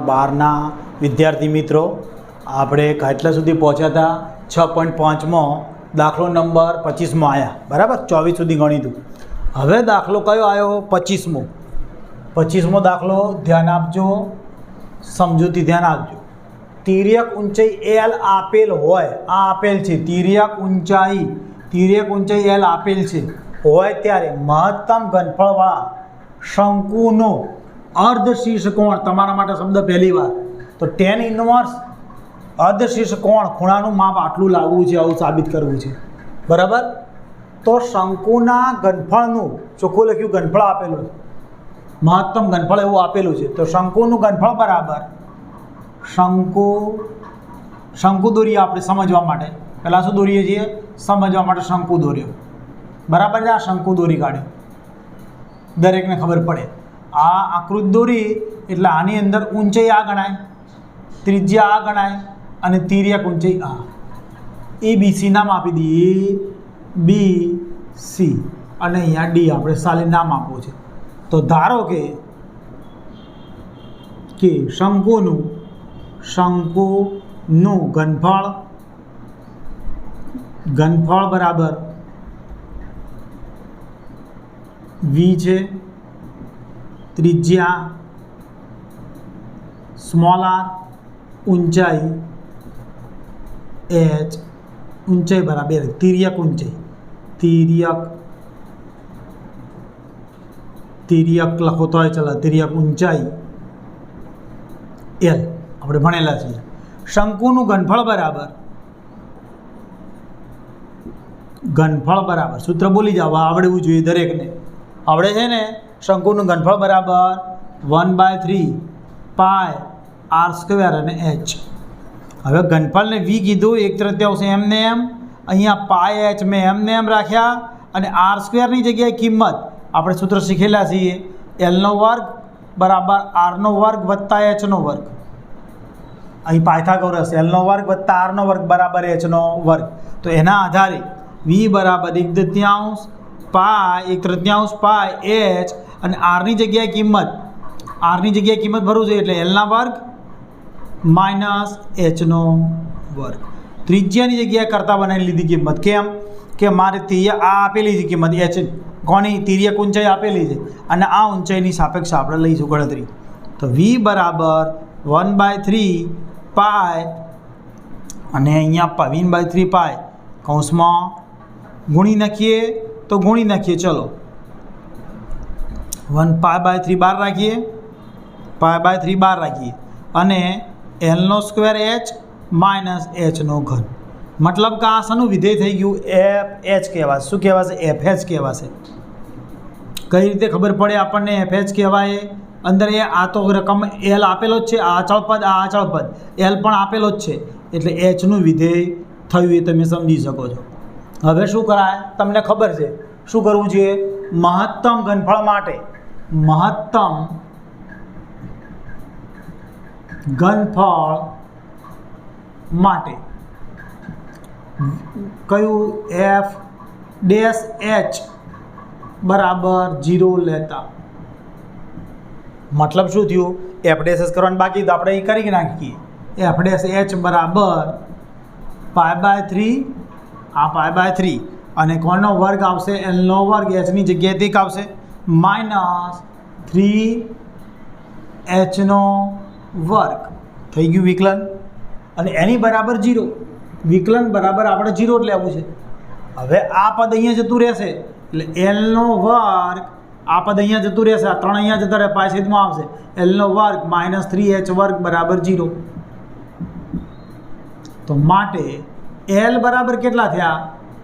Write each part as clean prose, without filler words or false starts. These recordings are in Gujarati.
બારના વિદ્યાર્થી મિત્રો, આપણે કેટલા સુધી પહોંચ્યા હતા? 6.5માં દાખલો નંબર 25માં આવ્યા, બરાબર? 24 સુધી ગણીતું. હવે દાખલો કયો આવ્યો? 25મો. 25મો દાખલો ધ્યાન આપજો, સમજૂતી ધ્યાન આપજો. તિર્યક ઊંચાઈ L આપેલ હોય, આ આપેલ છે તિર્યક ઊંચાઈ L આપેલ છે હોય ત્યારે મહત્તમ ઘનફળવાળા શંકુનો અર્ધશીર્ષ કોણ, તમારા માટે શબ્દ પહેલી વાર તો tan ઇન્વર્સ અર્ધશીર્ષ કોણ, ખૂણાનું માપ આટલું લાવવું છે, આવું સાબિત કરવું છે, બરાબર? તો શંકુના ઘનફળનું ચોખ્ખું લખ્યું ઘનફળ આપેલું છે, મહત્તમ ઘનફળ એવું આપેલું છે. તો શંકુનું ઘનફળ બરાબર શંકુ દોરીએ આપણે સમજવા માટે. પહેલાં શું દોરીએ છીએ? સમજવા માટે શંકુ દોર્યો, બરાબર છે? આ શંકુ દોરી કાઢ્યો, દરેકને ખબર પડે. આ આકૃતિ દોરી એટલે આની અંદર ઊંચાઈ આ ગણાય, ત્રિજ્યા આ ગણાય અને તિર્યક ઊંચાઈ આ. ABC નામ આપી દઈએ, ABC, અને અહીંયા D આપણે સાલી નામ આપવું છે. તો ધારો કે શંકુનું ઘનફળ બરાબર V છે, ત્રિજ્યા સ્મોલ r, ઊંચાઈ h, ઊંચાઈ બરાબર તિર્યક લખો તોય ચાલે, તિર્યક ઊંચાઈ L આપણે ભણેલા છીએ. શંકુનું ઘનફળ બરાબર સૂત્ર બોલી જાવ, આવડવું જોઈએ દરેકને. આવડે છે ને? શંકુનું ઘનફળ બરાબર 1/3 પાય r² અને h. હવે ઘનફળને v કીધું, 1/3 એમને એમ, અહીંયા પાય h મેં એમને એમ રાખ્યા, અને r² જગ્યાએ કિંમત આપણે સૂત્ર શીખેલા છીએ, L² બરાબર r² વત્તા h². અહીં પાયથાગોરસ L² વત્તા r² બરાબર h². તો એના આધારે v બરાબર 1/3 પાય h, અને આરની જગ્યાએ કિંમત ભરવું જોઈએ એટલે L² માઇનસ h². ત્રિજ્યાની જગ્યાએ કરતા બનાવી લીધી કિંમત. કેમ કે મારે આ આપેલી છે કિંમત h, કોની? તિર્યક ઊંચાઈ આપેલી છે, અને આ ઊંચાઈની સાપેક્ષ આપણે લઈશું ગણતરી. તો v બરાબર 1/3 પાય, અને અહીંયા 1/3 પાય કૌંસમાં ગુણી નાખીએ તો ગુણી નાખીએ, ચલો 1π/3 બાર રાખીએ, π/3 બાર રાખીએ, અને L² h માઇનસ h². મતલબ કે આ શાનું વિધેય થઈ ગયું? FH કહેવાશે. શું કહેવાશે? FH કહેવાશે. કઈ રીતે ખબર પડે આપણને FH કહેવાય? અંદર આ તો રકમ L આપેલો જ છે, આ અચળ પદ L પણ આપેલો જ છે, એટલે Hનું વિધેય થયું એ તમે સમજી શકો છો. હવે શું કરાય? તમને ખબર છે શું કરવું જોઈએ? મહત્તમ ઘનફળ માટે કયું? F' બરાબર 0 લેતા. મતલબ શું થયું? F' કરવાનું બાકી તો આપણે અહીં કરી નાખીએ. F' બરાબર π/3, આ π/3, અને કોનો વર્ગ આવશે? L² hની જગ્યાએ એક આવશે માઇનસ 3h² થઈ ગયું વિકલન, અને એની બરાબર 0. વિકલન બરાબર આપણે 0 જ લેવું છે. હવે આ પદ અહીંયા જતું રહેશે એટલે L² આ પદ અહીંયા જતું રહેશે, આ 3 અહીંયા જતા રહે, પાય છેદમાં આવશે, L² માઇનસ 3h² બરાબર 0. તો માટે L બરાબર કેટલા થયા?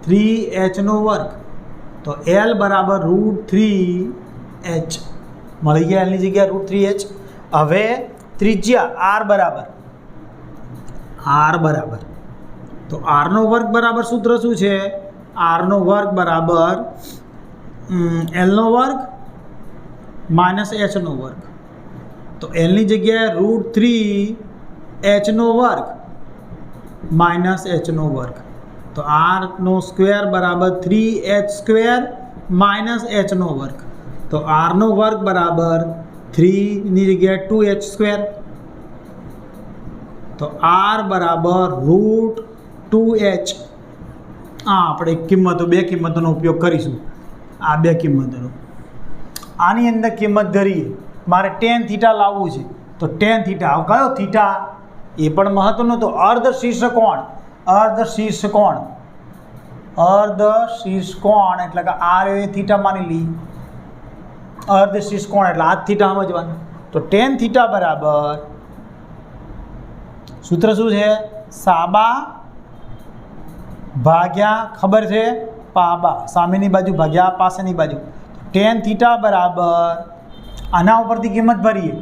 3h². તો L બરાબર √3h મળી ગયા, Lની જગ્યાએ √3h. હવે ત્રિજ્યા r બરાબર તો r² બરાબર સૂત્ર શું છે? r² બરાબર L² માઇનસ h². તો Lની જગ્યાએ √3h² માઇનસ h². તો r² બરાબર 3h² માઇનસ એચનો વર્ગ. તો આરનો વર્ગ બરાબર 3ની જગ્યાએ 2h². તો આર બરાબર √2h. આપણે કિંમતો, બે કિંમતોનો ઉપયોગ કરીશું. આ બે કિંમતોનો આની અંદર કિંમત ધરીએ. મારે tan થીટા લાવવું છે તો tan થીટા, કયો થીટા એ પણ મહત્વનો. તો અર્ધ શીર્ષ કોણ, અર્ધ શીર્ષ કોણ, અર્ધ શીર્ષ કોણ એટલે કે આર એ થીટા માની લી. અર્ધ શીર્ષ કોણ એટલે આ થીટા સમજવાનું. તો tan થીટા બરાબર સૂત્ર શું છે? સાબા ભાગ્યા ખબર છે પાબા, સામેની બાજુ ભાગ્યા પાસેની બાજુ. tan થીટા બરાબર આના ઉપરથી કિંમત ભરીએ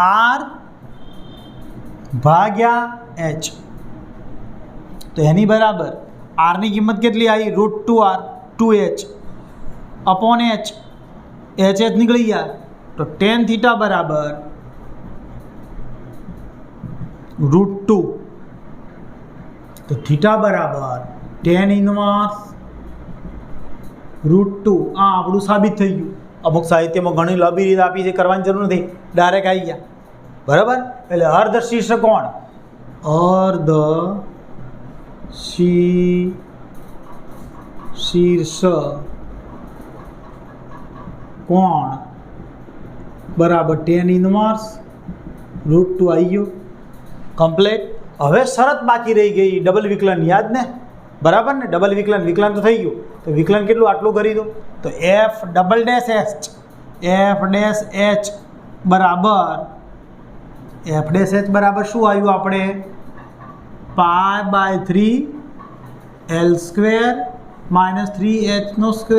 આર ભાગ્યા એચ. તો એની બરાબર આરની કિંમત કેટલી આવી? √2r, 2h upon H. H નીકળી ગયા. તો tan થીટા બરાબર √2. તો થીટા બરાબર tan ઇન્વર્સ √2. આ આપણું સાબિત થઈ ગયું. અમુક સાહિત્યમાં ઘણી લાંબી રીત આપી છે, કરવાની જરૂર નથી, ડાયરેક્ટ આવી ગયા. બરાબર. એટલે અર્ધ શીર્ષ કોણ, અર્ધ શીર્ષ કોણ બરાબર tan ઇન્વર્સ √2 આવી ગયું. કમ્પ્લીટ. હવે શરત બાકી રહી ગઈ ડબલ વિકલન, યાદ ને? બરાબર ને? ડબલ વિકલન, વિકલન તો થઈ ગયું. તો વિકલન કેટલું? આટલું કરી દો. તો f double dash h, f dash h બરાબર, f ડેશ h બરાબર શું આવ્યું આપણે? π/3 l² - 3h².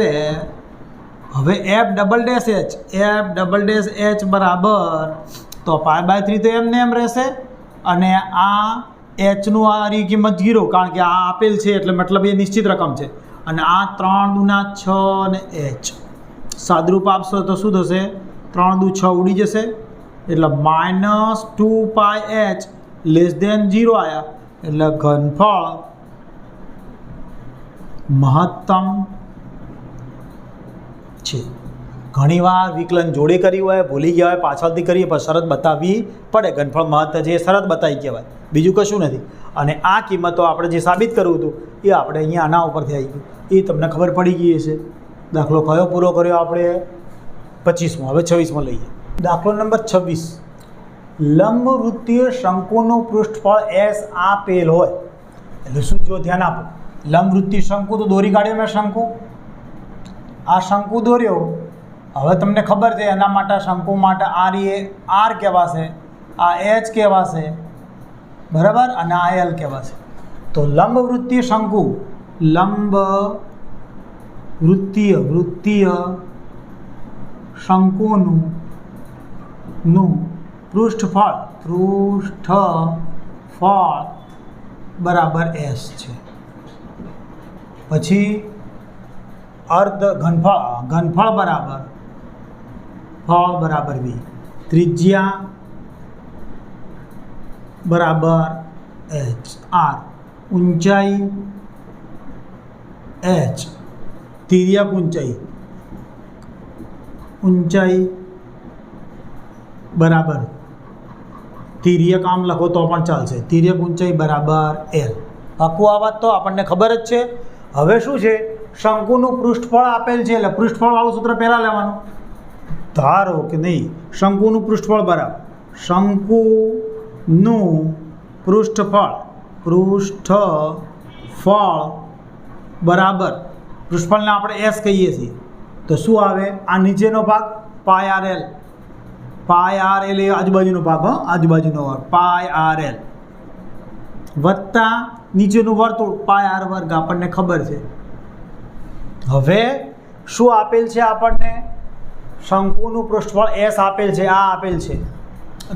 હવે f double dash h, f double dash h બરાબર, તો π/3 તો એમને એમ રહેશે અને આ એચનું આની કિંમત 0, કારણ કે આ આપેલ છે એટલે મતલબ એ નિશ્ચિત રકમ છે. અને આ 3 દુના 6 અને h સાદરૂપ આપશો તો શું થશે? 3 દુ 6 ઉડી જશે એટલે -2πh <0 આવ્યા. એટલે ઘનફળ મહત્તમ છે. ઘણીવાર વિકલન જોડે કર્યું હોય, ભૂલી ગયા હોય, પાછળથી કરીએ પણ શરત બતાવવી પડે. ઘનફળ મહત્તમ છે એ શરત બતાવી કહેવાય, બીજું કશું નથી. અને આ કિંમતો આપણે જે સાબિત કરવું હતું એ આપણે અહીંયા આના ઉપરથી આવી ગયું, એ તમને ખબર પડી ગઈ હશે. દાખલો કયો પૂરો કર્યો આપણે? 25મો. હવે 26મો લઈએ. દાખલો નંબર 26. લંબવૃત્તીય શંકુનું પૃષ્ઠફળ S આપેલ હોય. એટલે શું? જો ધ્યાન આપો, લંબવૃત્તીય શંકુ તો દોરી કાઢ્યો મેં શંકુ. આ શંકુ દોર્યો. હવે તમને ખબર છે એના માટે શંકુ માટે આર કહેવાશે, આ એચ કહેવાશે, બરાબર, અને આ એલ કહેવાશે. તો લંબવૃત્તીય શંકુ, વૃત્તીય શંકુનું પૃષ્ઠફળ બરાબર S છે. પછી અર્ધ ઘનફળ બરાબર V. ત્રિજ્યા બરાબર h r, ઊંચાઈ h, તિર્યક ઊંચાઈ બરાબર, તિર્યક આમ લખો તો પણ ચાલશે, તિર્યક ઊંચાઈ બરાબર l. આખું આ વાત તો આપણને ખબર જ છે. હવે શું છે? શંકુનું પૃષ્ઠફળ આપેલ છે એટલે પૃષ્ઠફળવાળું સૂત્ર પહેલાં લેવાનું. ધારો કે નહીં, શંકુનું પૃષ્ઠફળ બરાબર, શંકુનું પૃષ્ઠફળ બરાબર, પૃષ્ઠફળને આપણે S કહીએ છીએ. તો શું આવે? આ નીચેનો ભાગ πrl, πrl એ આજુબાજુનો ભાગ, આજુબાજુનો ભાગ πrl વત્તા નીચેનું વર્તુળ πr², આપણને ખબર છે. હવે શું આપેલ છે આપણને? શંકુનું પૃષ્ઠફળ S આપેલ છે, આ આપેલ છે.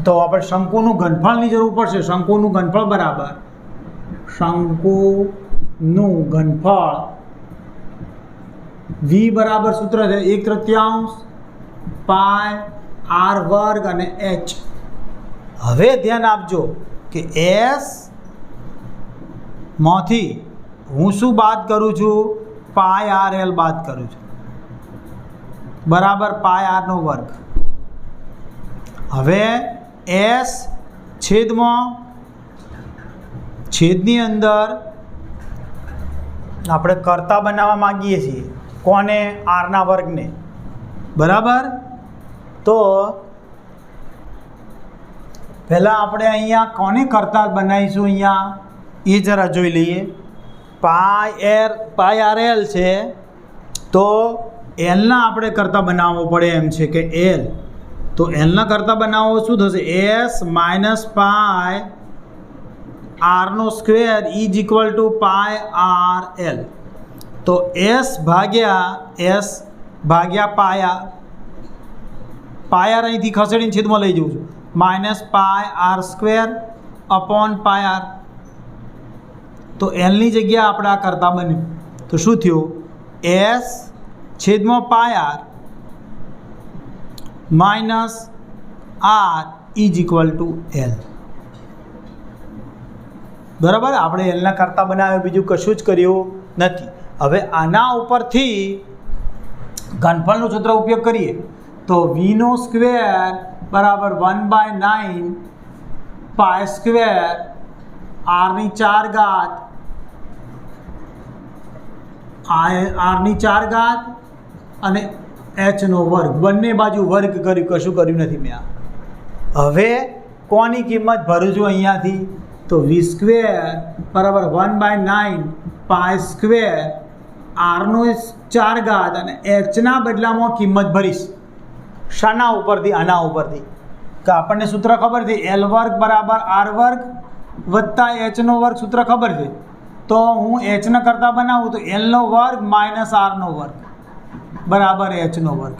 તો આપણે શંકુનું ઘનફળની જરૂર પડશે. શંકુનું ઘનફળ બરાબર, શંકુનું ઘનફળ V બરાબર સૂત્ર છે 1/3 πr² અને h. હવે ધ્યાન આપજો કે S માંથી હું શું બાદ કરું છું? πrl બાદ કરું છું. બરાબર પાય આરનો વર્ગ. હવે એસ છેદની અંદર આપણે કરતા બનાવવા માગીએ છીએ કોને? આરના વર્ગને. બરાબર. તો પહેલાં આપણે અહીંયા કોને કરતા બનાવીશું? અહીંયા એ જરા જોઈ લઈએ. પાય આર એલ છે, તો એલના આપણે કરતા બનાવવો પડે એમ છે કે એલ. તો એલના કરતા બનાવવો શું થશે? એસ માઇનસ પાય આરનો square is equal to pi R L. તો એસ ભાગ્યા પાય આર અહીંથી ખસેડીને છેદમાં લઈ જઉં છું. Minus pi R square upon pi R. તો એલની જગ્યાએ આપણે આ કરતા બન્યું. તો શું થયું? એસ છેદમાં pi R minus R is equal to L. બરાબર. આપણે એલના કરતા બનાવ્યો, બીજું કશું જ કર્યું નથી. હવે આના ઉપરથી ઘનફળનું સૂત્ર ઉપયોગ કરીએ તો વીનો સ્ક્વેર બરાબર 1/9 પાય સ્ક્વેર આરની 4 ઘાત અને એચનો વર્ગ. બંને બાજુ વર્ગ કર્યું, કશું કર્યું નથી મેં. હવે કોની કિંમત ભરું છું અહીંયાથી? તો વી સ્ક્વેર બરાબર 1/9 પાય સ્ક્વેર આરનો 4 ઘાત અને એચના બદલામાં કિંમત ભરીશ. શાના ઉપરથી? આના ઉપરથી. કે આપણને સૂત્ર ખબર છે એલ વર્ગ બરાબર આર વર્ગ વત્તા એચનો વર્ગ. સૂત્ર ખબર છે. તો હું એચના કરતાં બનાવું તો એલનો વર્ગ માઇનસ આરનો વર્ગ બરાબર એચનો વર્ગ.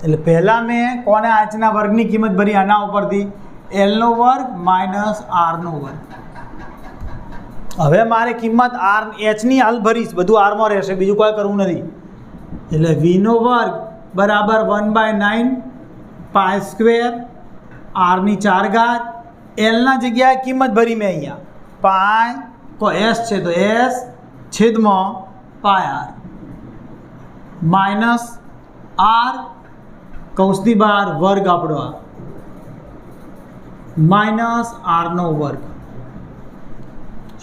એટલે પહેલાં મેં કોને એચના વર્ગની કિંમત ભરી? આના ઉપરથી એલનો વર્ગ માઇનસ આરનો વર્ગ. હવે મારે કિંમત આર એચની હાલ ભરીશ, બધું આરમાં રહેશે, બીજું કોઈ કરવું નથી. એટલે વીનો વર્ગ બરાબર 1/9 પાય સ્ક્વેર આરની 4 ઘાત. એલના જગ્યાએ કિંમત ભરી મેં અહીંયા. પાય કો એસ છે તો એસ છેદમાં પાય આર માઇનસ આર કૌંસની બહાર વર્ગ આપણો આ માઇનસ આરનો વર્ગ.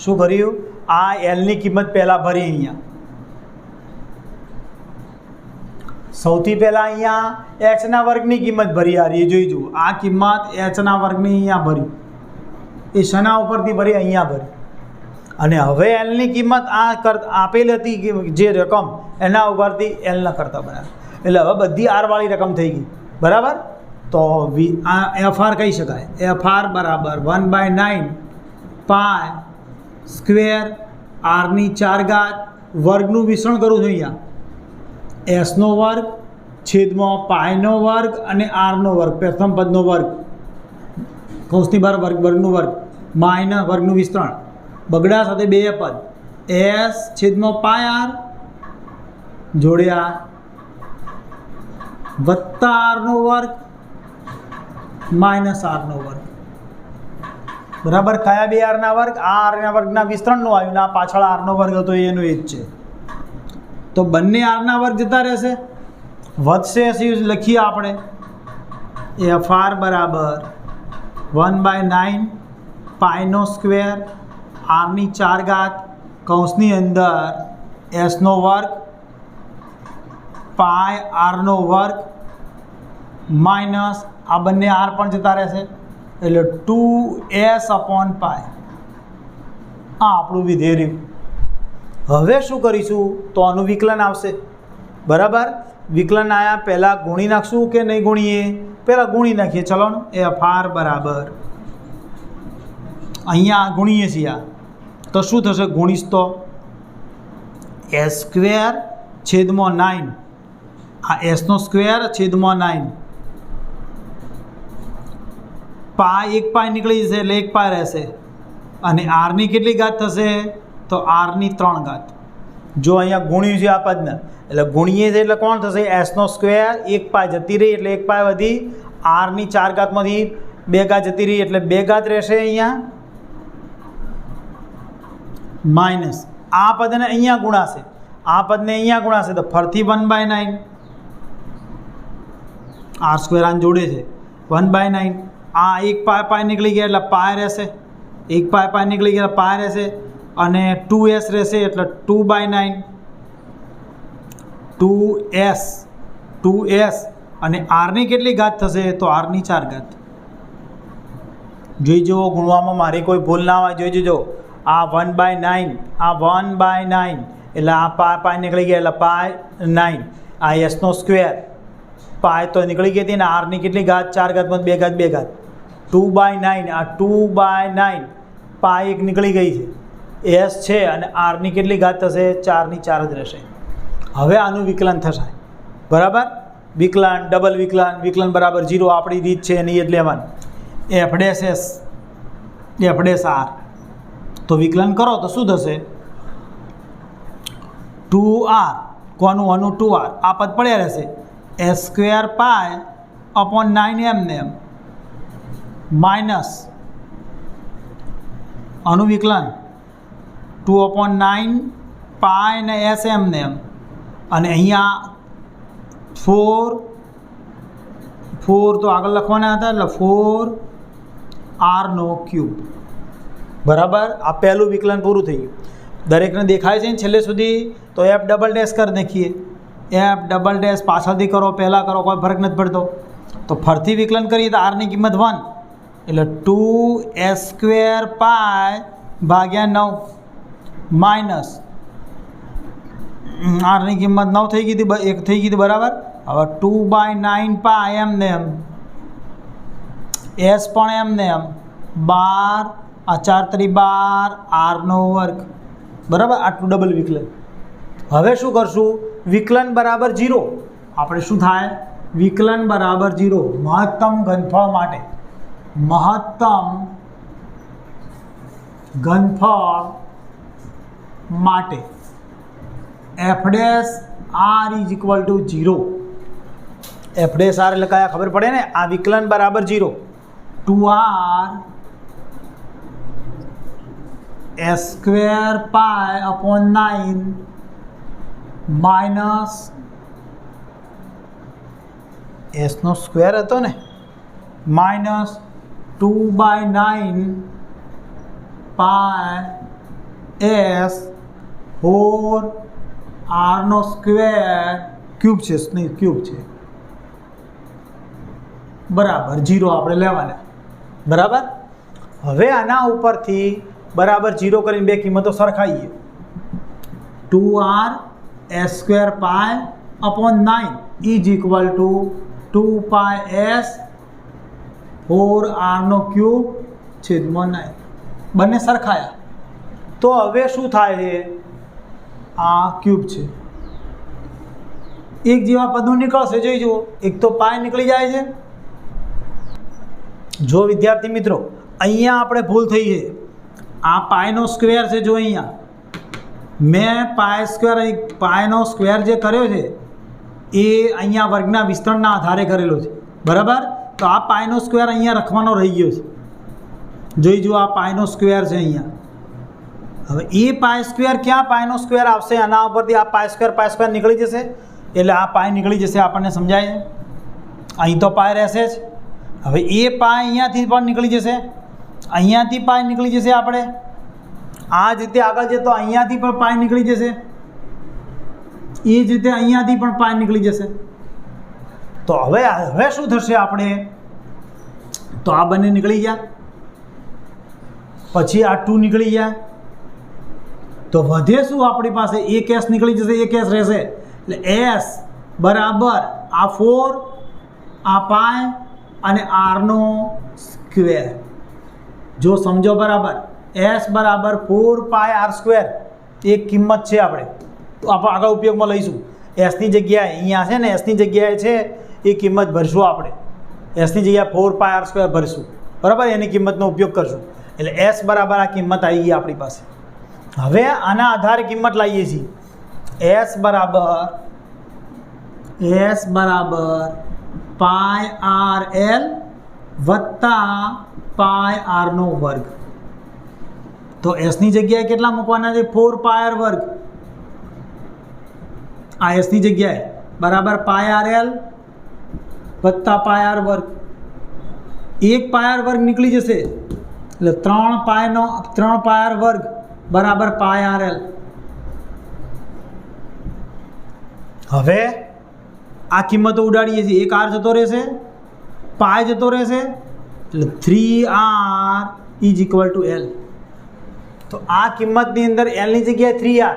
શું કર્યું? આ એલની કિંમત પહેલાં ભરી અહીંયા. સૌથી પહેલાં અહીંયા એચના વર્ગની કિંમત ભરી. આ રહી જોઈ જુઓ, આ કિંમત એચના વર્ગની અહીંયા ભરી. એ શના ઉપરથી ભરી? અહીંયા ભરી. અને હવે એલની કિંમત આપેલી હતી જે રકમ એના ઉપરથી એલના કરતા બનાવે. એટલે હવે બધી આરવાળી રકમ થઈ ગઈ. બરાબર. તો આ એફ આર કહી શકાય. એફ આર બરાબર 1/9 પાય સ્ક્વેર આરની 4 ઘાત વર્ગનું વિસ્તરણ કરું છું અહીંયા. એસનો વર્ગ છેદમાં પાયનો વર્ગ અને આરનો વર્ગ, પ્રથમ પદનો વર્ગ કૌંસની બહાર વર્ગનું વર્ગ માઇનસ વર્ગનું વિસ્તરણ બગડા સાથે બે પદ એસ છેદમાં પાય આર જોડ્યા વત્તા આરનો વર્ગ માઇનસ આરનો વર્ગ. બરાબર. કયા બે આરના વર્ગ? આ આરના વર્ગના વિસ્તરણનું આવ્યું ને આ પાછળ આરનો વર્ગ હતો એનો એ જ છે. તો બંને આરના વર્ગ જતા રહેશે. વધશે લખીએ આપણે એફ આર બરાબર 1/9 પાયનો સ્ક્વેર આરની 4 ઘાત કૌંસની અંદર એસનો વર્ગ પાય આરનો વર્ગ માઇનસ આ બંને આર પણ જતા રહેશે એટલે 2s અપોન પાય. આ આપણું વિધેય રહ્યું. હવે શું કરીશું? તો આનું વિકલન આવશે. બરાબર. વિકલન આવ્યા પહેલાં ગુણી નાખશું કે નહીં ગુણીએ? પહેલાં ગુણી નાખીએ. ચલો ને એફ આર બરાબર અહીંયા ગુણીએ છીએ. આ તો શું થશે? ગુણીશ તો એસ સ્ક્વેર છેદમાં 9 આ એસનો સ્ક્વેર છેદમાં 9 પાય એક પાય નીકળી જશે એટલે એક પાય રહેશે અને આરની કેટલી ઘાત થશે? તો આરની 3 ઘાત. જો અહીંયા ગુણ્યું છે આ પદને એટલે ગુણીએ છે એટલે કોણ થશે? એસનો સ્ક્વેર એક પાય જતી રહી એટલે એક પાય વધી. આરની 4 ઘાતમાંથી 2 ઘાત જતી રહી એટલે 2 ઘાત રહેશે અહીંયા માઇનસ આ પદને અહીંયા ગુણાશે, આ પદને અહીંયા ગુણાશે તો ફરીથી 1/9 આર સ્ક્વેર આને જોડે છે 1/9 આ એક પાય નીકળી ગયા એટલે પાય રહેશે, એક પાય નીકળી ગયા પાય રહેશે અને 2s રહેશે એટલે 2/9 2s અને આરની કેટલી ઘાત થશે તો આરની 4 ઘાત. જોઈ જુઓ ગુણવામાં મારી કોઈ ભૂલ ના હોય. જોઈ જજો આ 1/9 આ 1/9 એટલે આ પાય નીકળી ગયા એટલે પાય 9 આ એસનો સ્ક્વેર પાય તો નીકળી ગઈ હતી ને આરની કેટલી ઘાત 4 ઘાતમાં 2 ઘાત 2 ઘાત 2/9 આ 2/9 પાય એક નીકળી ગઈ છે એસ છે અને આરની કેટલી ઘાત થશે 4ની 4 જ રહેશે. હવે આનું વિકલન થશે બરાબર. વિકલન ડબલ વિકલન બરાબર 0 આપણી રીત છે એની જ લેવાની. f'(s) f'(r) તો વિકલન કરો તો શું થશે 2r કોનું આનું 2r આ પદ પડ્યા રહેશે s²π/9m માઇનસ આનું વિકલન 2/9 પાય ને sm અને અહીંયા 4 તો આગળ લખવાના હતા એટલે 4r³ બરાબર. આ પહેલું વિકલન પૂરું થઈ ગયું. દરેકને દેખાય છે ને છેલ્લે સુધી તો f ડબલ ડેશ કરી નાખીએ. f ડબલ ડેશ પાછળથી કરો પહેલાં કરો કોઈ ફરક નથી પડતો. તો ફરતી વિકલન કરીએ તો આરની કિંમત 1 એટલે 2s²π/9 માઇનસ આરની કિંમત 9 થઈ ગઈ હતી 1 થઈ ગઈ હતી બરાબર. હવે 2/9 પાય એમને એસ પણ એમને 12 આ 4 × 12 r² બરાબર. આટલું ડબલ વિકલન. હવે શું કરશું વિકલન બરાબર 0 આપણે શું થાય વિકલન બરાબર 0 મહત્તમ ઘનફળ માટે f'(r) = 0 f'(r) એટલે કયા ખબર પડે ને આ વિકલન બરાબર 0 2r s²π/9 માઇનસ એસનો સ્ક્વેર હતો ને માઇનસ 2/9 પાય s 4r² છે નહીં ક્યુબ છે બરાબર 0 આપણે લેવાના બરાબર. હવે આના ઉપરથી બરાબર 0 કરીને બે કિંમતો સરખાઈએ 2r s²π/9 = 2πs 4r³ બંને સરખાયા તો હવે શું થાય છે આ ક્યુબ છે એક જેવા પદો નીકળશે જોઈ જુઓ એક તો પાય નીકળી જાય છે. જો વિદ્યાર્થી મિત્રો અહીંયા આપણે ભૂલ થઈ છે આ પાયનો સ્ક્વેર છે જો અહીંયા મેં પાયનો સ્ક્વેર જે કર્યો છે એ અહીંયા વર્ગના વિસ્તરણના આધારે કરેલો છે બરાબર. તો આ પાયનો સ્ક્વેર અહીંયા રખવાનો રહી ગયો છે જોઈ જુઓ આ પાયનો સ્ક્વેર છે અહીંયા. હવે એ પાય સ્ક્વેર ક્યાં પાયનો સ્ક્વેર આવશે આના ઉપરથી આ પાય સ્ક્વેર નીકળી જશે એટલે આ પાય નીકળી જશે આપણને સમજાય છે. અહીં તો પાય રહેશે જ. હવે એ પાય અહીંયાથી પણ નીકળી જશે અહીંયાથી પાય નીકળી જશે આપણે આ જ રીતે આગળ જઈએ તો અહીંયાથી પણ પાય નીકળી જશે એ જ રીતે અહીંયાથી પણ પાય નીકળી જશે. તો હવે શું થશે આપણે તો આ બંને નીકળી ગયા પછી આ 2 નીકળી ગયા તો વધે શું આપણી પાસે એક s નીકળી જશે એક s રહેશે એટલે s બરાબર આ 4 આ પાય અને r². જો સમજો બરાબર s બરાબર 4πr² એક કિંમત છે આપણે તો આપણે આગળ ઉપયોગમાં લઈશું. એસની જગ્યાએ અહીંયા છે ને એસની જગ્યાએ છે એ કિંમત ભરશું આપણે એસની જગ્યાએ 4πr² ભરશું બરાબર એની કિંમતનો ઉપયોગ કરશું એટલે s બરાબર આ કિંમત આવી ગઈ આપણી પાસે. હવે આના આધારે કિંમત લાવીએ છીએ s બરાબર πrl વત્તા πr². તો એસની જગ્યાએ કેટલા મૂકવાના છે 4πr². આ એસની જગ્યાએ બરાબર πrl વત્તા પાય આર વર્ગ, એક પાય આર વર્ગ નીકળી જશે એટલે 3 પાય આર વર્ગ બરાબર પાય આર એલ. હવે આ કિંમતો ઉડાડીએ છીએ, એક આર જતો રહેશે, પાય જતો રહેશે એટલે 3r is equal to L. તો આ કિંમતની અંદર એલની જગ્યાએ 3r,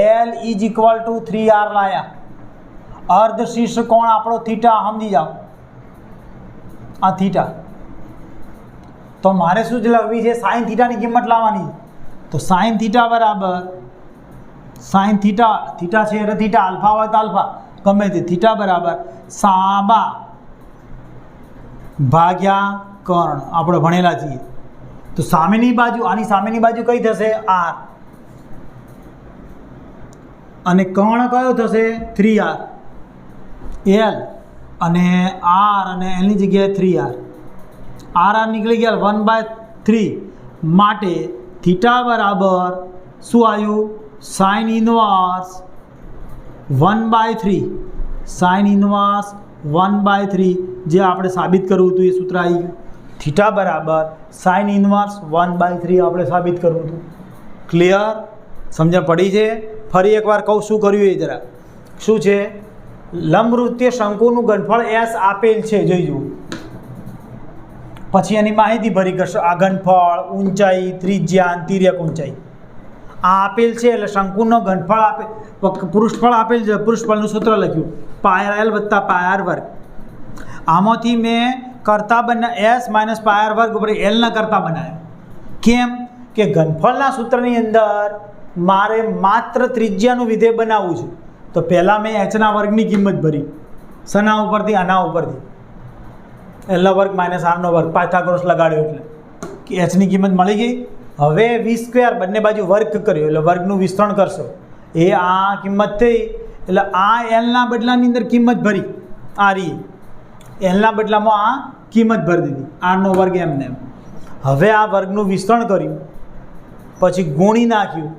L is equal two 3r લાયા. અર્ધ શીર્ષ કોણ આપણો થીટા, સમજી જાઓ આ થીટા. તો મારે શું જ લખવી છે, સાઇન થીટાની કિંમત લાવવાની. તો સાઇન થીટા બરાબર સાઇન થીટા, થીટા છે એટલે થીટા, આલ્ફા હોય તો આલ્ફા, ગમે તે, થીટા બરાબર સાબા ભાગ્યા કર્ણ, આપણે ભણેલા છીએ. તો સામેની બાજુ, આની સામેની બાજુ કઈ થશે, આર, અને કર્ણ કયો થશે 3r, એલ અને આર, અને એલની જગ્યાએ 3r, આર નીકળી ગયા 1/3. માટે થીટા બરાબર શું આવ્યું, સાઇન ઇનવર્સ 1/3, સાઇન ઇનવર્સ 1/3, જે આપણે સાબિત કરવું હતું એ સૂત્ર આવી ગયું. થીટા બરાબર સાઇન ઇનવર્સ 1/3 આપણે સાબિત કરવું હતું. ક્લિયર, સમજણ પડી છે? ફરી એકવાર કહું શું કર્યું એ જરા. શું છે, લંબવૃત્તીય શંકુનું ઘનફળ એસ આપેલ છે, જોઈ જુઓ. પછી એની માહિતી ભરી કરશો, આ ઘનફળ, ઊંચાઈ, ત્રિજ્યા, તિર્યક ઊંચાઈ આ આપેલ છે. એટલે શંકુનો ઘનફળ આપેલ, પૃષ્ઠફળ આપેલ છે, પૃષ્ઠફળનું સૂત્ર લખ્યું પાય એલ વત્તા પાય આર વર્ગ. આમાંથી મેં કરતા એસ માઇનસ પાય આર વર્ગ ઉપર એલના કરતા બનાવ્યો. કેમ કે ઘનફળના સૂત્રની અંદર મારે માત્ર ત્રિજ્યાનું વિધેય બનાવવું છે. તો પહેલાં મેં એચના વર્ગની કિંમત ભરી, સના ઉપરથી આના ઉપરથી, એલનો વર્ગ માઇનસ આરનો વર્ગ, પાયથાગોરસ લગાડ્યો એટલે કે એચની કિંમત મળી ગઈ. હવે v² બંને બાજુ વર્ગ કર્યો એટલે વર્ગનું વિસ્તરણ કરશો, એ આ કિંમત થઈ એટલે આ એલના બદલાની અંદર કિંમત ભરી, આ રહી એલના બદલામાં આ કિંમત ભરી દીધી, આરનો વર્ગ એમને એમ. હવે આ વર્ગનું વિસ્તરણ કર્યું, પછી ગુણી નાખ્યું,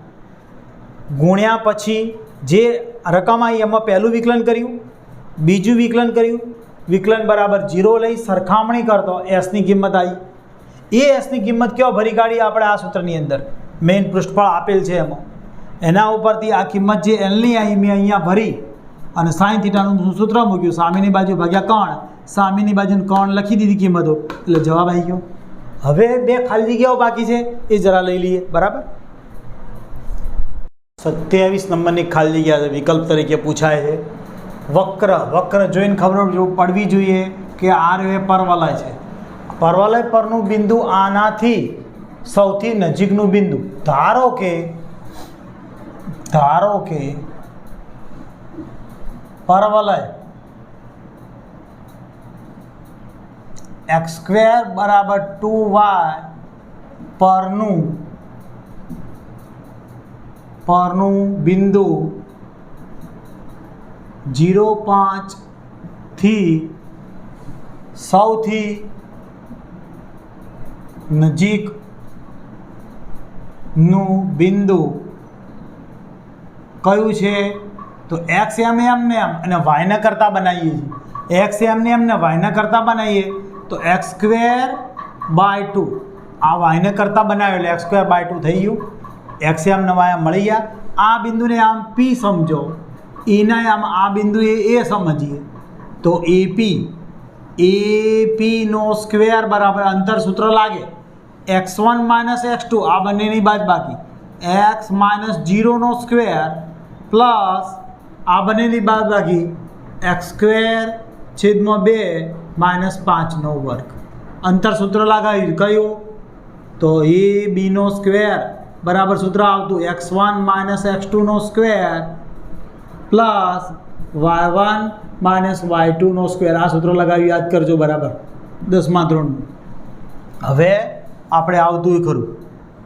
ગુણ્યા પછી જે રકમ આવી એમાં પહેલું વિકલન કર્યું, બીજું વિકલન કર્યું, વિકલન બરાબર 0 લઈ સરખામણી કરતો એસની કિંમત આવી. એ એસની કિંમત કયો ભરી કાઢી આપણે આ સૂત્રની અંદર, મેઇન પૃષ્ઠફળ આપેલ છે એમાં, એના ઉપરથી આ કિંમત જે એલની આવી મેં અહીંયા ભરી અને સાઇન થીટાનું સૂત્ર મૂક્યું, સામેની બાજુ ભાગ્યા કર્ણ, સામેની બાજુનું કર્ણ લખી દીધી કિંમતો, એટલે જવાબ આવી ગયો. હવે બે ખાલી જગ્યાઓ બાકી છે એ જરા લઈ લઈએ, બરાબર. 27 નંબરની ખાલી જગ્યા છે, વિકલ્પ તરીકે પૂછાય છે. વક્ર, વક્ર જોઈને ખબર પડવી જોઈએ કે આ એ પરવલય છે. પરવલય પરનું બિંદુ આનાથી સૌથી નજીકનું બિંદુ, ધારો કે પરવલય x² બરાબર 2y પરનું બિંદુ 0,5 થી સૌથી નજીકનું બિંદુ કયું છે? તો x એમ ને એમ અને y કરતા બનાવીએ છીએ. x એમ ને y કરતા બનાવીએ તો x²/2, આ y કરતા બનાવ્યો એટલે x²/2 થઈ ગયું. x એમ ને y મળી ગયા. આ બિંદુને આમ P સમજો, એના આમ આ બિંદુ એ સમજીએ તો AP નો સ્ક્વેર બરાબર અંતર સૂત્ર લાગે x1 - x2, આ બંનેની બાદબાકી, x - 0 નો સ્ક્વેર પ્લસ આ બંનેની બાદબાકી x²/2 - 5 નો વર્ગ. અંતર સૂત્ર લગાવ્યું કયું? તો AB નો સ્ક્વેર બરાબર સૂત્ર આવતું x1 - x2 નો સ્ક્વેર પ્લસ y1 - y2 નો સ્ક્વેર. આ સૂત્ર લગાવી યાદ કરજો, બરાબર, 10મા ધોરણનું. હવે આપણે આવતું ખરું.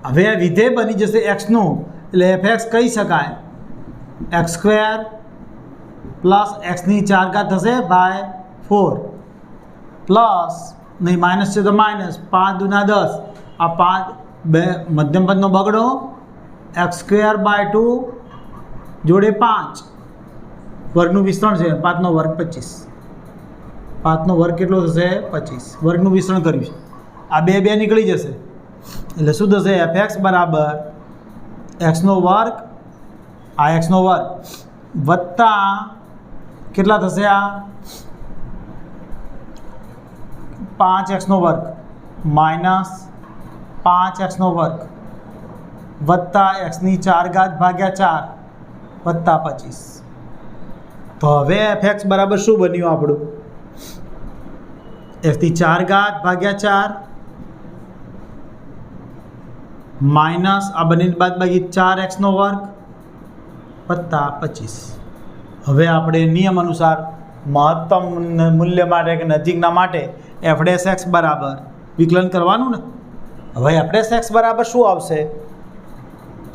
હવે વિધેય બની જશે એક્સનું, એટલે fx કહી શકાય x² પ્લસ એક્સની 4 ઘાત થશે બાય 4 પ્લસ, નહીં માઇનસ છે તો માઇનસ, 5 દુના 10, આ 5 બે મધ્યમ પદનો બગડો, x²/2 જોડે 5 વર્ગનું વિસ્તરણ છે, 5 નો વર્ગ 25. 5નો વર્ગ કેટલો થશે 25 વર્ગનું વિસ્તરણ કર્યું છે આ બે નીકળી જશે એટલે શું થશે fx બરાબર xનો વર્ગ આ xનો વર્ગ વત્તા કેટલા થશે આ 5xનો વર્ગ માઇનસ 5xનો વર્ગ વત્તા xની 4 ઘાત ભાગ્યા 4 વત્તા 25 તો હવે fx બરાબર શું બન્યું આપણું xની 4 ઘાત ભાગ્યા 4 માઇનસ આ બંનેની બાદબાકી 4xનો વર્ગ વત્તા 25 હવે આપણે નિયમ અનુસાર મહત્તમ મૂલ્ય માટે કે નજીકના માટે f' બરાબર વિકલન કરવાનું ને હવે f' બરાબર શું આવશે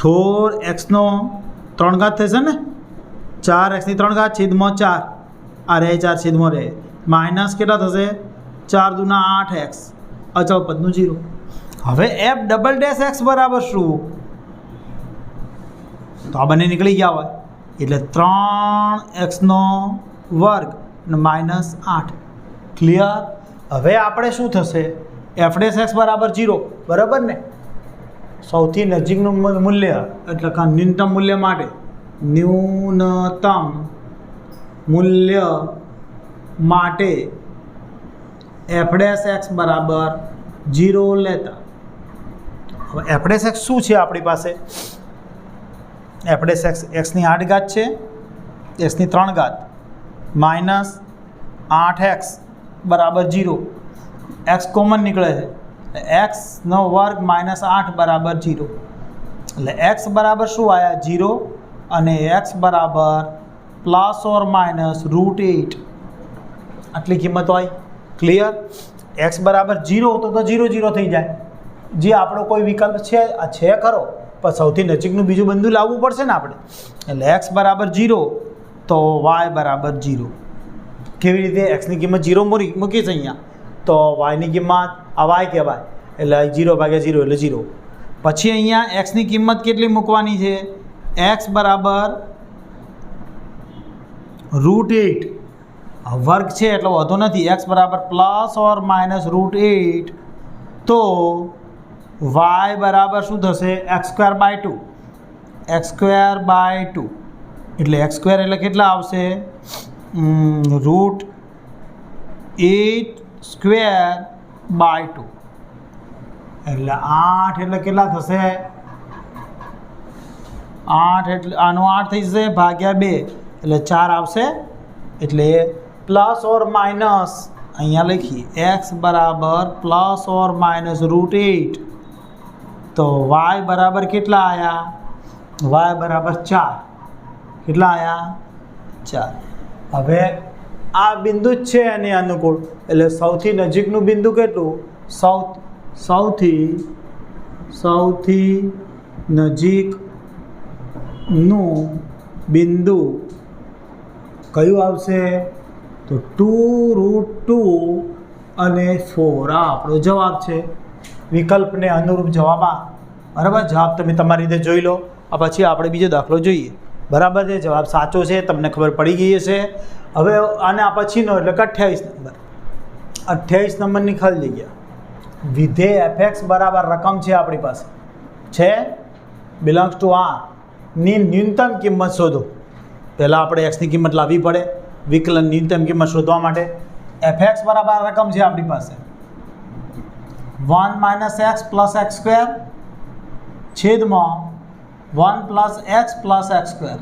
4xનો 3 ઘાત થશે ને 4xની 3 ઘાત છેદમાં 4 આ રહે 4 છેદમાં રહે માઇનસ કેટલા થશે 4 દુના 8x અચળ પદનું 0 હવે f'' બરાબર શું તો આ બંને નીકળી ગયા હોય એટલે 3xનો વર્ગ અને માઇનસ 8 ક્લિયર હવે આપણે શું થશે f' બરાબર 0 બરાબર ને સૌથી નજીકનું મૂલ્ય એટલે કે ન્યૂનતમ મૂલ્ય માટે ન્યૂનતમ મૂલ્ય માટે f' બરાબર 0 લેતા હવે f' શું છે આપણી પાસે f' xની 8 ઘાત છે xની 3 ઘાત માઇનસ 8x બરાબર 0 x કોમન નીકળે છે xનો વર્ગ માઇનસ 8 બરાબર 0 એટલે x બરાબર શું આવ્યા 0 અને x બરાબર પ્લસ ઓર માઇનસ √8 આટલી કિંમત હોય ક્લિયર x બરાબર 0 તો 0 0 થઈ જાય જે આપણો કોઈ વિકલ્પ છે ખરો પણ સૌથી નજીકનું બીજું બિંદુ લાવવું પડશે ને આપણે એટલે x બરાબર 0 તો y બરાબર 0 કેવી રીતે xની કિંમત 0 મૂકીશ અહીંયા તો yની કિંમત આ y કહેવાય એટલે 0/0 એટલે 0 પછી અહીંયા xની કિંમત કેટલી મૂકવાની છે x બરાબર √8 વર્ગ છે એટલે વધુ નથી x બરાબર પ્લસ ઓર માઇનસ √8 તો y બરાબર શું થશે x²/2 x²/2 એટલે x² એટલે કેટલા આવશે √8² / 2 એટલે 8 એટલે કેટલા થશે 8 એટલે આનો 8 થઈ જશે ભાગ્યા 2 એટલે 4 આવશે એટલે પ્લસ ઓર માઇનસ અહીંયા લખીએ x બરાબર પ્લસ ઓર માઇનસ √8 તો y બરાબર કેટલા આવ્યા y બરાબર 4 કેટલા આવ્યા 4 હવે આ બિંદુ જ છે એની અનુકૂળ એટલે સૌથી નજીકનું બિંદુ કેટલું સૌથી નજીકનું બિંદુ કયું આવશે તો 2√2 અને 4 આ આપણો જવાબ છે વિકલ્પને અનુરૂપ જવાબ આ બરાબર જવાબ તમે તમારી રીતે જોઈ લો પછી આપણે બીજો દાખલો જોઈએ બરાબર છે જવાબ સાચો છે તમને ખબર પડી ગઈ હશે હવે આને આ પછીનો એટલે કે 28 નંબરની ખાલી જગ્યા વિધેય fx બરાબર રકમ છે આપણી પાસે છે બિલોંગ્સ ટુ r ની ન્યૂનતમ કિંમત શોધો પહેલાં આપણે xની કિંમત લાવવી પડે વિકલન ન્યૂનતમ કિંમત શોધવા માટે fx બરાબર રકમ છે આપણી પાસે 1 - x + x² છેદમાં 1 + x + x².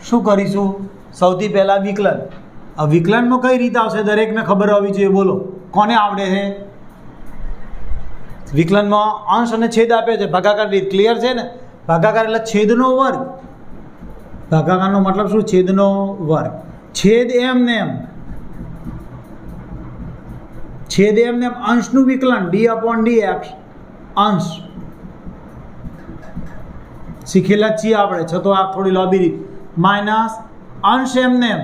શું કરીશું સૌથી પહેલાં વિકલન આ વિકલનમાં કઈ રીતે આવશે દરેકને ખબર હોવી જોઈએ બોલો કોને આવડે છે વિકલનમાં અંશ અને છેદ આપે છે ભાગાકાર રીત ક્લિયર છે ને ભાગાકાર એટલે છેદનો વર્ગ ભાગાકારનો મતલબ શું છેદનો વર્ગ છેદ એમને એમ અંશનું વિકલન d/dx અંશ શીખેલા છીએ આપણે છતાં આ થોડી લાંબી રીત માઇનસ અંશ એમને એમ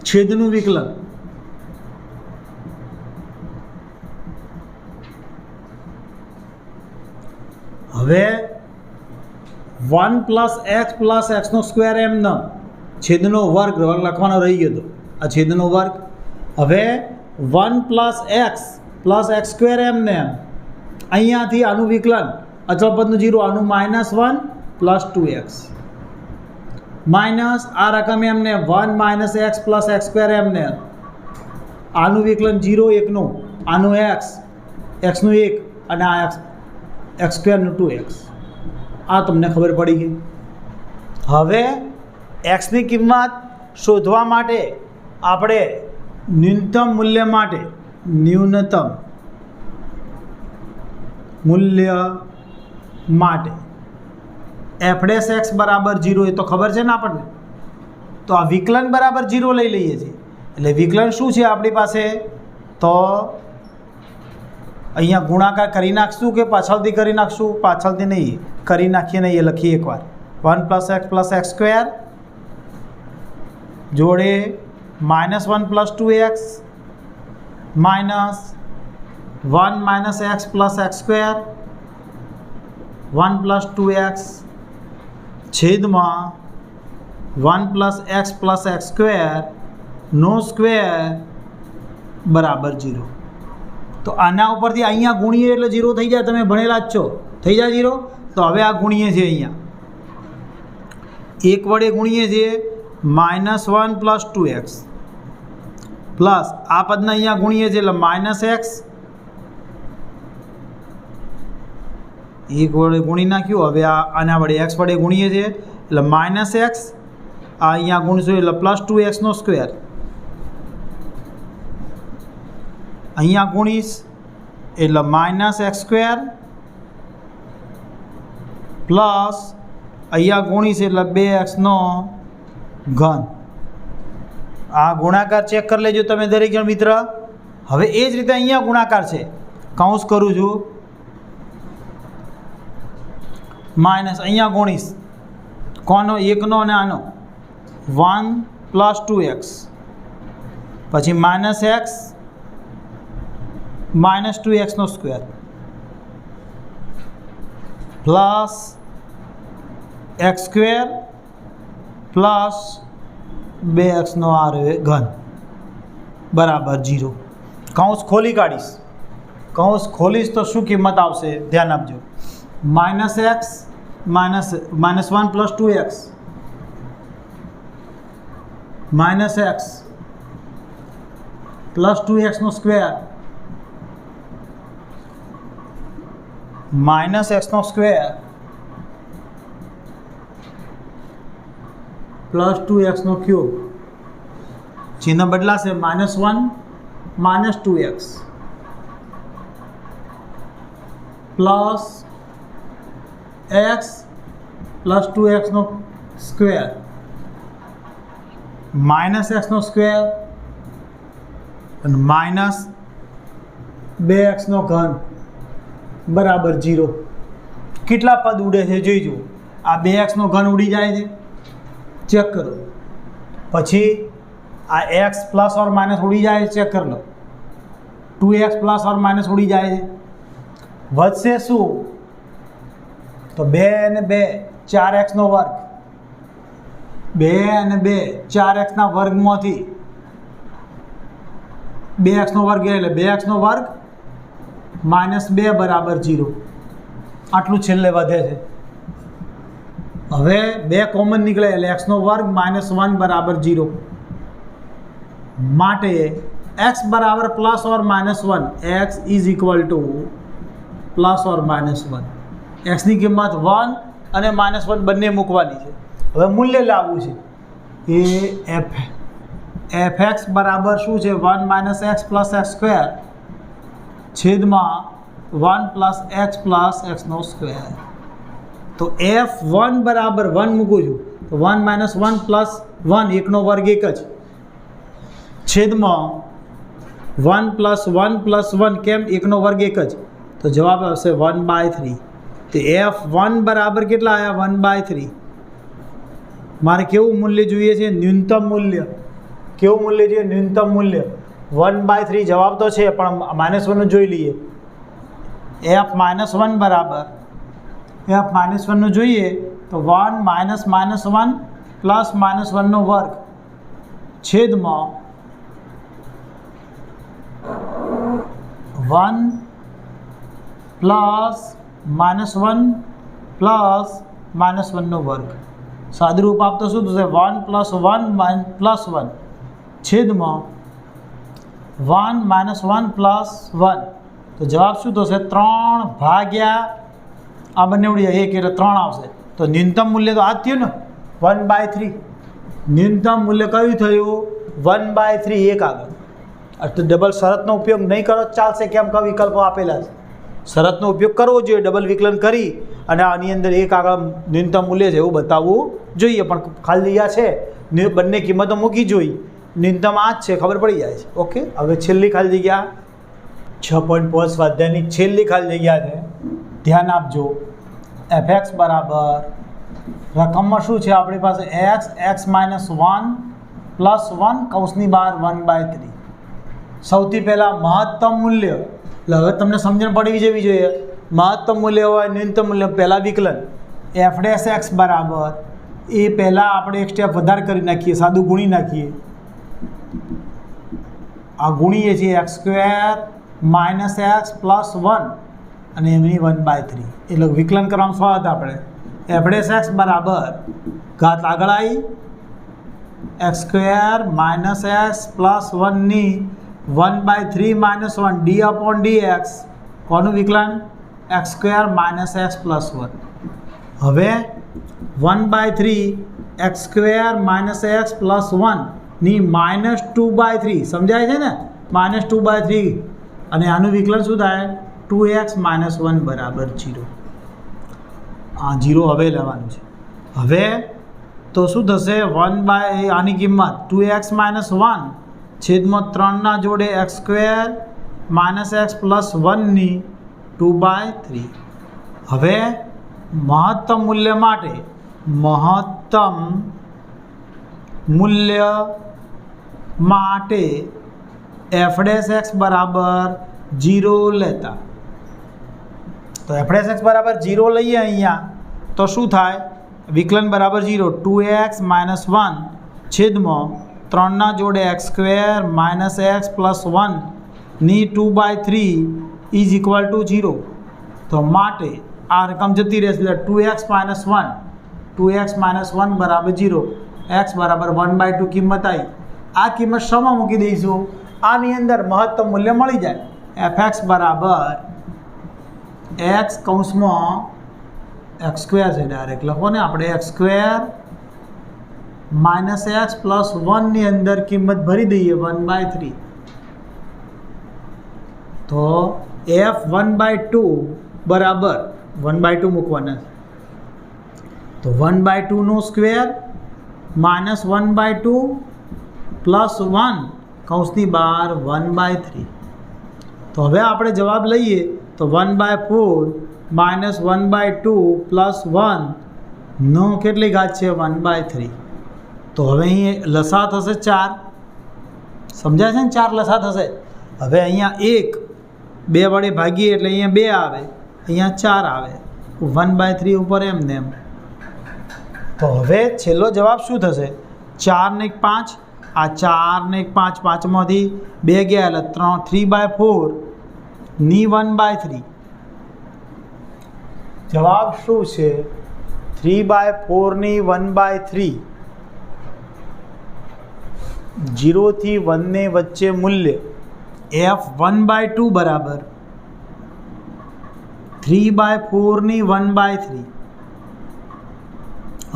છેદનું વિકલન હવે 1 + x + x² એમ ન છેદનો વર્ગ લખવાનો રહી ગયો હતો, આ છેદનો વર્ગ. હવે 1 + x સ્ક્વેર એમને એમ અહીંયાથી આનું વિકલન અચળ પદનું 0 આનું -1 + 2x માઇનસ આ રકમ એમને 1 - x + x સ્ક્વેર એમને આનું વિકલન 0 1નું આનું xનું 1 અને આ x સ્ક્વેરનું 2x. આ તમને ખબર પડી ગઈ. હવે xની કિંમત શોધવા માટે આપણે ન્યૂનતમ મૂલ્ય માટે f' બરાબર 0 એ તો ખબર છે ને આપણને, તો આ વિકલન બરાબર 0 લઈ લઈએ છીએ. એટલે વિકલન શું છે આપણી પાસે, તો અહીંયા ગુણાકાર કરી નાખશું કે પાછળથી કરી નાખશું? પાછળથી નહીં, કરી નાખીએ નહીં, એ લખીએ એકવાર. 1 + x + x સ્ક્વેર જોડે -1 + 2x minus 1 - x + x square 1 + 2x છેદમાં 1 + x + x સ્ક્વેર નો સ્ક્વેર બરાબર 0. તો આના ઉપરથી અહીંયા ગુણીએ એટલે 0 થઈ જાય, તમે ભણેલા જ છો, થઈ જાય 0. તો હવે આ ગુણીએ છીએ, અહીંયા 1 વડે ગુણીએ છીએ -1 + 2x પ્લસ આ પદને અહીંયા ગુણીએ છીએ એટલે -x 1 વડે ગુણી નાખ્યું. હવે આના વડે x વડે ગુણીએ છીએ એટલે -x, આ અહીંયા ગુણીશું એટલે +2x નો સ્ક્વેર, અહીંયા ગુણીશ એટલે -x સ્ક્વેર પ્લસ અહીંયા ગુણીશ એટલે 2x નો ઘન. આ ગુણાકાર ચેક કરી લેજો તમે દરેક જણ મિત્ર. હવે એ જ રીતે અહીંયા ગુણાકાર છે, કૌંસ કરું છું, માઇનસ અહીંયા ગુણીશ કોનો? 1 નો અને આનો 1 + 2x પછી -x -2x નો square plus x square plus 2x નો આ ઘન બરાબર 0. કૌંસ ખોલી કાઢીશ, કૌંસ ખોલીશ તો શું કિંમત આવશે ધ્યાન આપજો. -x -1 + 2x -x + 2x નો સ્ક્વેર -x નો સ્ક્વેર પ્લસ 2x નો ક્યુબ, ચિહ્ન બદલાશે -1 - 2x plus x plus 2x નો સ્ક્વેર -x નો સ્ક્વેર અને -2x નો ઘન બરાબર 0. કેટલા પદ ઉડે છે જોઈ જુઓ. આ 2x નો ઘન ઉડી જાય છે, ચેક કરો. પછી આ x ± ઉડી જાય છે, ચેક કરી લો. 2x ± ઉડી જાય છે. વધશે શું? તો 2 અને 2 4x નો વર્ગ, 2 અને 2 4x ના વર્ગમાંથી 2x નો વર્ગ એટલે 2x નો વર્ગ -2 બરાબર 0. આટલું છેલ્લે વધે છે. હવે 2 કોમન નીકળે એટલે x નો વર્ગ -1 બરાબર 0. માટે x બરાબર +or -1, x = +or -1. x ની કિંમત 1 અને -1 બંને મૂકવાની છે. હવે મૂલ્ય લાવવું છે એ fx બરાબર શું છે? 1 - x + x સ્ક્વેર છેદમાં 1 + x + x નો સ્ક્વેર. તો f1 બરાબર 1 મૂકું છું તો 1 - 1 + 1 1નો વર્ગ 1 જ છેદમાં 1 + 1 + 1 કેમ 1નો વર્ગ 1 જ, તો જવાબ આવશે 1/3. તો f1 બરાબર કેટલા આવ્યા? 1/3. મારે કેવું મૂલ્ય જોઈએ છે? ન્યૂનતમ મૂલ્ય. કેવું મૂલ્ય જોઈએ? ન્યૂનતમ મૂલ્ય 1/3. જવાબ તો છે પણ -1 જોઈ લઈએ. f -1 બરાબર f -1 જોઈએ તો 1 - -1 પ્લસ માઇનસ વનનો વર્ગ છેદમાં 1 પ્લસ માઇનસ 1 પ્લસ માઇનસ 1નો વર્ગ. સાદું રૂપ આપતો શું થશે? 1 પ્લસ 1 પ્લસ 1 છેદમાં 1 માઇનસ 1 પ્લસ 1. તો જવાબ શું થશે? 3 ભાગ્યા આ બંને ઉડી જાય 1 એટલે 3 આવશે. તો ન્યૂનતમ મૂલ્ય તો આ જ થયું ને 1/3. ન્યૂનતમ મૂલ્ય કયું થયું? 1/3. એક આગળ. તો ડબલ શરતનો ઉપયોગ નહીં કરો ચાલશે? કેમ કે વિકલ્પો આપેલા છે. શરતનો ઉપયોગ કરવો જોઈએ. ડબલ વિકલન કરી અને આની અંદર એક આગળ ન્યૂનતમ મૂલ્ય છે એવું બતાવવું જોઈએ. પણ ખાલી જગ્યા છે, બંને કિંમતો મૂકી જોઈ, ન્યૂનતમ આ જ છે, ખબર પડી જાય છે. ઓકે, હવે છેલ્લી ખાલી જગ્યા 6.5 સ્વાધ્યાયની છેલ્લી ખાલી જગ્યા છે. ધ્યાન આપજો. fx બરાબર રકમમાં શું છે આપણી પાસે? x માઇનસ 1 પ્લસ 1 કૌંસની બહાર 1/3. સૌથી પહેલાં મહત્તમ મૂલ્ય. હવે તમને સમજણ પડી જવી જોઈએ. મહત્તમ મૂલ્ય હોય ન્યૂનતમ મૂલ્ય, પહેલાં વિકલન f' x બરાબર એ પહેલાં આપણે એક સ્ટેપ વધારે કરી નાખીએ, સાદું ગુણી નાખીએ. આ ગુણીએ છીએ x² માઇનસ x પ્લસ 1 અને એમની 1/3. એટલે વિકલન કરવામાં શું હતા આપણે? f' બરાબર ઘાત આગળ આવી x² માઇનસ x પ્લસ 1ની 1/3 માઇનસ 1 d/dx. કોનું વિકલન? x² minus x plus 1. હવે 1/3 x² માઇનસ x પ્લસ 1ની -2/3. સમજાય છે ને? -2/3. અને આનું વિકલન શું થાય? 2x માઇનસ 1 બરાબર 0. આ 0 હવે લેવાનું છે. હવે તો શું થશે? આની કિંમત 2x માઇનસ 1 છેદમાં 3ના જોડે x² માઇનસ x પ્લસ 1ની 2/3. હવે મહત્તમ મૂલ્ય માટે f' બરાબર 0 લેતા. તો f' બરાબર 0 લઈએ અહીંયા તો શું થાય? વિકલન બરાબર 0. 2x માઇનસ 1 છેદમાં 3ના જોડે x² માઇનસ x પ્લસ 1ની 2/3 ઇઝ ઇક્વલ ટુ 0. તો માટે આ રકમ જતી રહેશે. એટલે 2x માઇનસ 1 બરાબર 0. x બરાબર 1/2 કિંમત આવી. આ કિંમત શમાં મૂકી દઈશું? આની અંદર મહત્તમ મૂલ્ય મળી જાય. fx બરાબર x કૌંસમાં x² છે, ડાયરેક્ટ લખો ને આપણે. x² માઇનસ x પ્લસ 1ની અંદર કિંમત ભરી દઈએ 1/3. તો f 1/2 બરાબર 1/2 મૂકવાના. તો 1/2નો સ્ક્વેર માઇનસ 1/2 પ્લસ 1 કૌંસની બહાર 1/3. તો હવે આપણે જવાબ લઈએ તો 1/4 માઇનસ 1/2 પ્લસ 1નો કેટલી ઘાત છે? 1/3. તો હવે અહીં લસા થશે 4. સમજાય છે ને? 4 લસા થશે. હવે અહીંયા 1 2 વડે ભાગીએ એટલે અહીંયા 2 આવે, અહીંયા 4 આવે. 1/3 ઉપર એમને એમ. તો હવે છેલ્લો જવાબ શું થશે? 4 ને 1 5. આ 4 ને 1 5, 5માંથી 2 ગયા એટલે 3/4ની 1/3. જવાબ શું છે? 3/4ની 1/3. 0 થી 1 ને વચ્ચે મૂલ્ય f 1/2 બરાબર 3/4ની 1/3.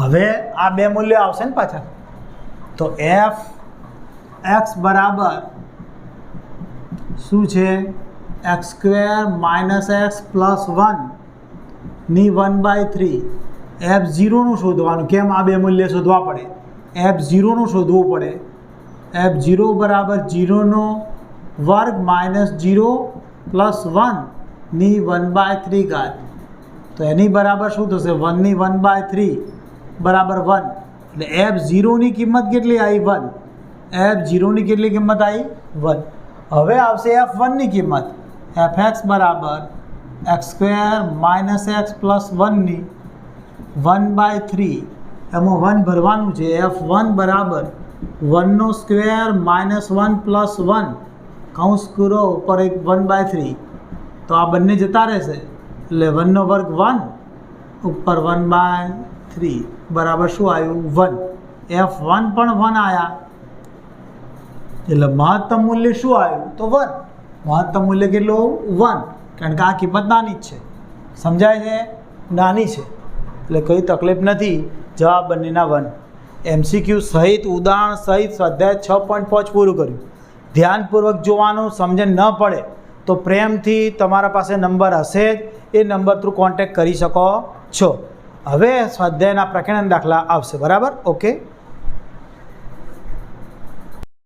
હવે આ બે મૂલ્યો આવશે ને પાછા. તો f x બરાબર શું છે? x² માઇનસ x પ્લસ 1ની 1/3. f0નું શોધવાનું. કેમ? આ બે મૂલ્ય શોધવા પડે. f0નું શોધવું પડે. f0 બરાબર 0નો વર્ગ માઇનસ 0 પ્લસ 1ની 1/3 ઘાત. તો એની બરાબર શું થશે? 1ની 1/3 બરાબર 1. એટલે f0ની કિંમત કેટલી આવી? 1. f0ની કેટલી કિંમત આવી? 1. હવે આવશે f1ની કિંમત. fx બરાબર x² માઇનસ x પ્લસ 1ની 1/3 એમાં 1 ભરવાનું છે. F1 બરાબર 1નો સ્ક્વેર -1 + 1 કૌંસ પૂરો ઉપર 1/3. તો આ બંને જતા રહેશે એટલે 1નો વર્ગ 1 ઉપર 1/3 બરાબર શું આવ્યું 1. F1 પણ 1 આવ્યા એટલે મહત્તમ મૂલ્ય શું આવ્યું તો 1. મહત્તમ મૂલ્ય કેટલું 1, કારણ કે આ કિંમત નાની જ છે. સમજાય છે? નાની છે એટલે કંઈ તકલીફ નથી. જવાબ બંનેના 1. MCQ સહિત ઉદાહરણ સહિત સ્વાધ્યાય 6.5 પૂરું કર્યું. ધ્યાનપૂર્વક જોવાનું, સમજણ ન પડે તો પ્રેમથી તમારા પાસે નંબર હશે જ, એ નંબર થ્રુ કોન્ટેક્ટ કરી શકો છો. હવે સ્વાધ્યાયના પ્રકરણ દાખલા આવશે. બરાબર? ઓકે.